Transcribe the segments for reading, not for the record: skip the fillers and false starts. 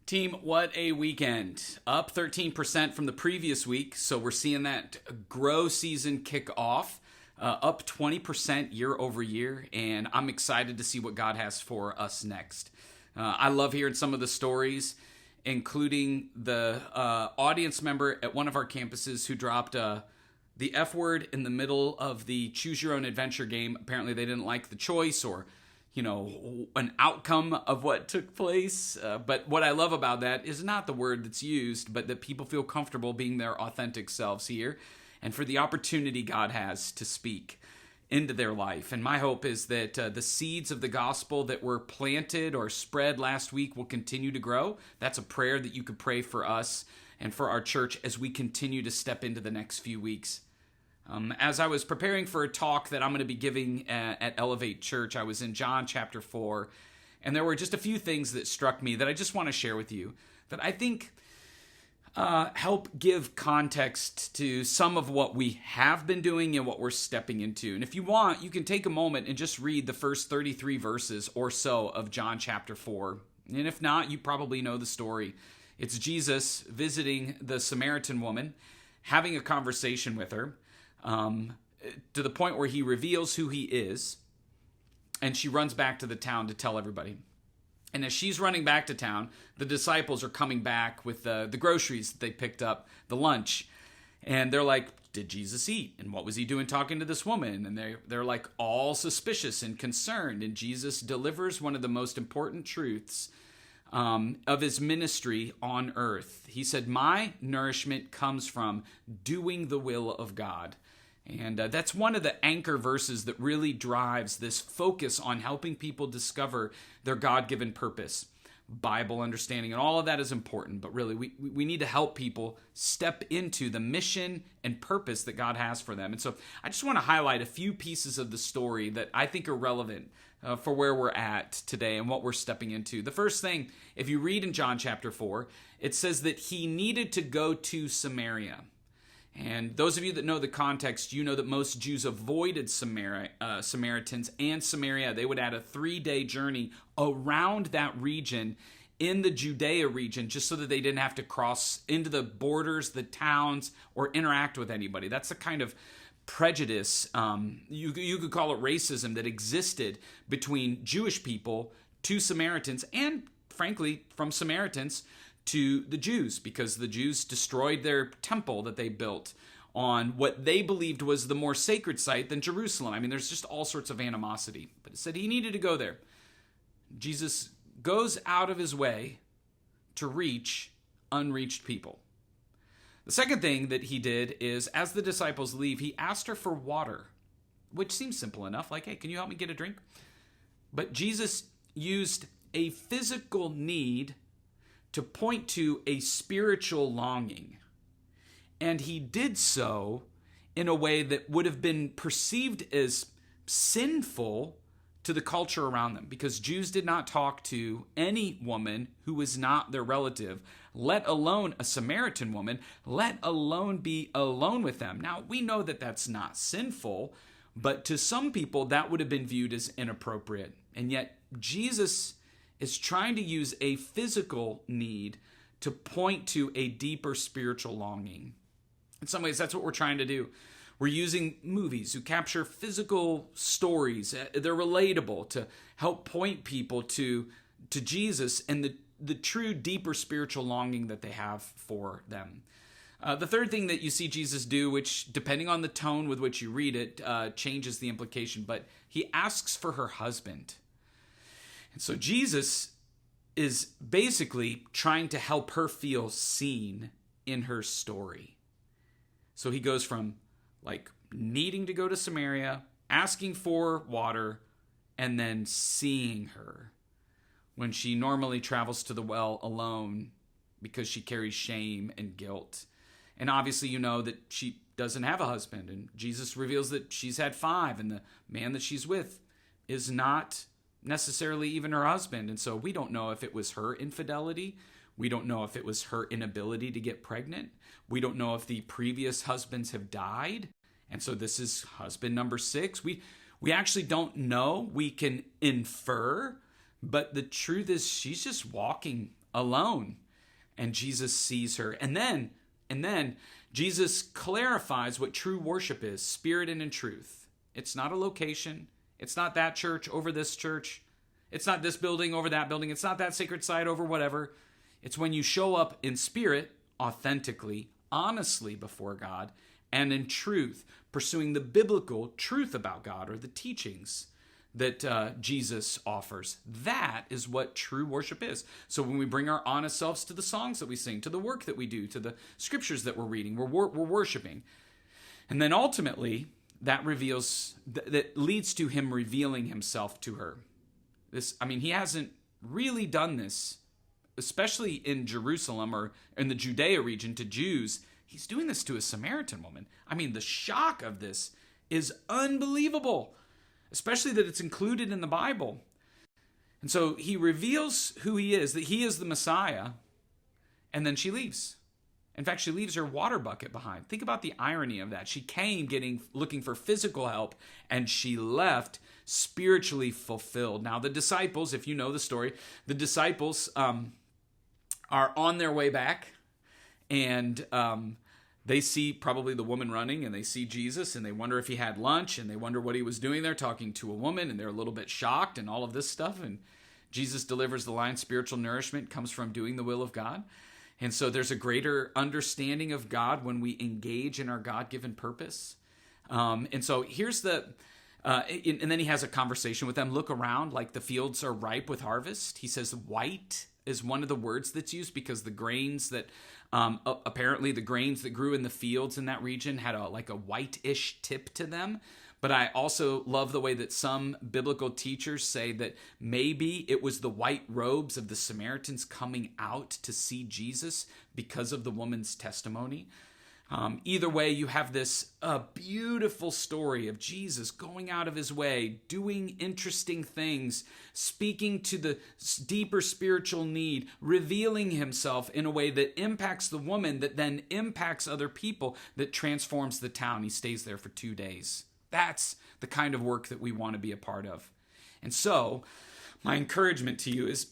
Team, what a weekend. Up 13% from the previous week, so we're seeing that grow season kick off. Up 20% year over year, and I'm excited to see what God has for us next. I love hearing some of the stories, including the audience member at one of our campuses who dropped the F word in the middle of the Choose Your Own Adventure game. Apparently they didn't like the choice or an outcome of what took place. But what I love about that is not the word that's used, but that people feel comfortable being their authentic selves here and for the opportunity God has to speak into their life. And my hope is that the seeds of the gospel that were planted or spread last week will continue to grow. That's a prayer that you could pray for us and for our church as we continue to step into the next few weeks. As I was preparing for a talk that I'm going to be giving at Elevate Church, I was in John chapter 4, and there were just a few things that struck me that I just want to share with you that I think help give context to some of what we have been doing and what we're stepping into. And if you want, you can take a moment and just read the first 33 verses or so of John chapter 4. And if not, you probably know the story. It's Jesus visiting the Samaritan woman, having a conversation with her, to the point where he reveals who he is, and she runs back to the town to tell everybody. And as she's running back to town, the disciples are coming back with the groceries that they picked up, the lunch, and they're like, did Jesus eat? And what was he doing talking to this woman? And they're like all suspicious and concerned, and Jesus delivers one of the most important truths of his ministry on earth. He said, my nourishment comes from doing the will of God. And that's one of the anchor verses that really drives this focus on helping people discover their God-given purpose. Bible understanding and all of that is important, but really we need to help people step into the mission and purpose that God has for them. And so I just want to highlight a few pieces of the story that I think are relevant for where we're at today and what we're stepping into. The first thing, if you read in John chapter 4, it says that he needed to go to Samaria. And those of you that know the context, you know that most Jews avoided Samaritans and Samaria. They would add a 3-day journey around that region in the Judea region just so that they didn't have to cross into the borders, the towns, or interact with anybody. That's the kind of prejudice, you could call it racism, that existed between Jewish people to Samaritans and, frankly, from Samaritans to the Jews, because the Jews destroyed their temple that they built on what they believed was the more sacred site than Jerusalem. I mean, there's just all sorts of animosity. But it said he needed to go there. Jesus goes out of his way to reach unreached people. The second thing that he did is, as the disciples leave, he asked her for water, which seems simple enough, like, hey, can you help me get a drink? But Jesus used a physical need to point to a spiritual longing. And he did so in a way that would have been perceived as sinful to the culture around them, because Jews did not talk to any woman who was not their relative, let alone a Samaritan woman, let alone be alone with them. Now, we know that that's not sinful, but to some people that would have been viewed as inappropriate. And yet Jesus is trying to use a physical need to point to a deeper spiritual longing. In some ways, that's what we're trying to do. We're using movies who capture physical stories. They're relatable to help point people to Jesus and the true deeper spiritual longing that they have for them. The third thing that you see Jesus do, which depending on the tone with which you read it, changes the implication, but he asks for her husband. And so Jesus is basically trying to help her feel seen in her story. So he goes from like needing to go to Samaria, asking for water, and then seeing her when she normally travels to the well alone because she carries shame and guilt. And obviously you know that she doesn't have a husband, and Jesus reveals that she's had 5, and the man that she's with is not necessarily even her husband. And so we don't know if it was her infidelity. We don't know if it was her inability to get pregnant. We don't know if the previous husbands have died. And so this is husband number 6. We actually don't know. We can infer, but the truth is she's just walking alone. And Jesus sees her. And then Jesus clarifies what true worship is, spirit and in truth. It's not a location. It's not that church over this church. It's not this building over that building. It's not that sacred site over whatever. It's when you show up in spirit, authentically, honestly before God, and in truth, pursuing the biblical truth about God or the teachings that Jesus offers. That is what true worship is. So when we bring our honest selves to the songs that we sing, to the work that we do, to the scriptures that we're reading, we're worshiping. And then ultimately, that leads to him revealing himself to her. He hasn't really done this, especially in Jerusalem or in the Judea region to Jews. He's doing this to a Samaritan woman. The shock of this is unbelievable, especially that it's included in the Bible. And so he reveals who he is, that he is the Messiah, and then she leaves. In fact, she leaves her water bucket behind. Think about the irony of that. She came looking for physical help, and she left spiritually fulfilled. Now, the disciples, if you know the story, the disciples are on their way back, and they see probably the woman running, and they see Jesus, and they wonder if he had lunch, and they wonder what he was doing there talking to a woman, and they're a little bit shocked and all of this stuff. And Jesus delivers the line, spiritual nourishment comes from doing the will of God. And so there's a greater understanding of God when we engage in our God-given purpose. And so here's and then he has a conversation with them. Look around, like the fields are ripe with harvest. He says white is one of the words that's used because the grains that, apparently the grains that grew in the fields in that region had a whitish tip to them. But I also love the way that some biblical teachers say that maybe it was the white robes of the Samaritans coming out to see Jesus because of the woman's testimony. Either way, you have this beautiful story of Jesus going out of his way, doing interesting things, speaking to the deeper spiritual need, revealing himself in a way that impacts the woman, that then impacts other people, that transforms the town. He stays there for 2 days. That's the kind of work that we want to be a part of. And so, my encouragement to you is,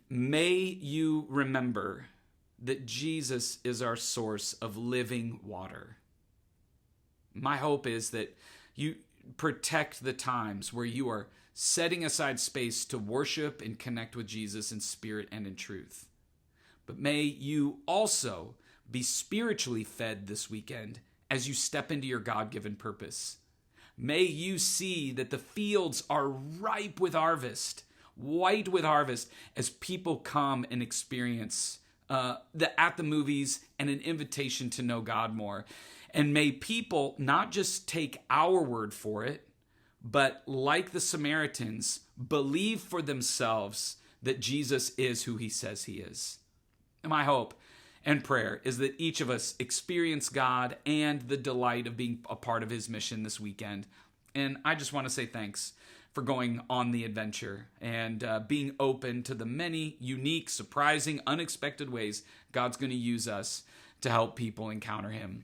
may you remember that Jesus is our source of living water. My hope is that you protect the times where you are setting aside space to worship and connect with Jesus in spirit and in truth. But may you also be spiritually fed this weekend as you step into your God-given purpose. May you see that the fields are ripe with harvest, white with harvest, as people come and experience at the movies and an invitation to know God more. And may people not just take our word for it, but like the Samaritans, believe for themselves that Jesus is who he says he is. And my hope and prayer is that each of us experience God and the delight of being a part of his mission this weekend. And I just want to say thanks for going on the adventure and being open to the many unique, surprising, unexpected ways God's going to use us to help people encounter him.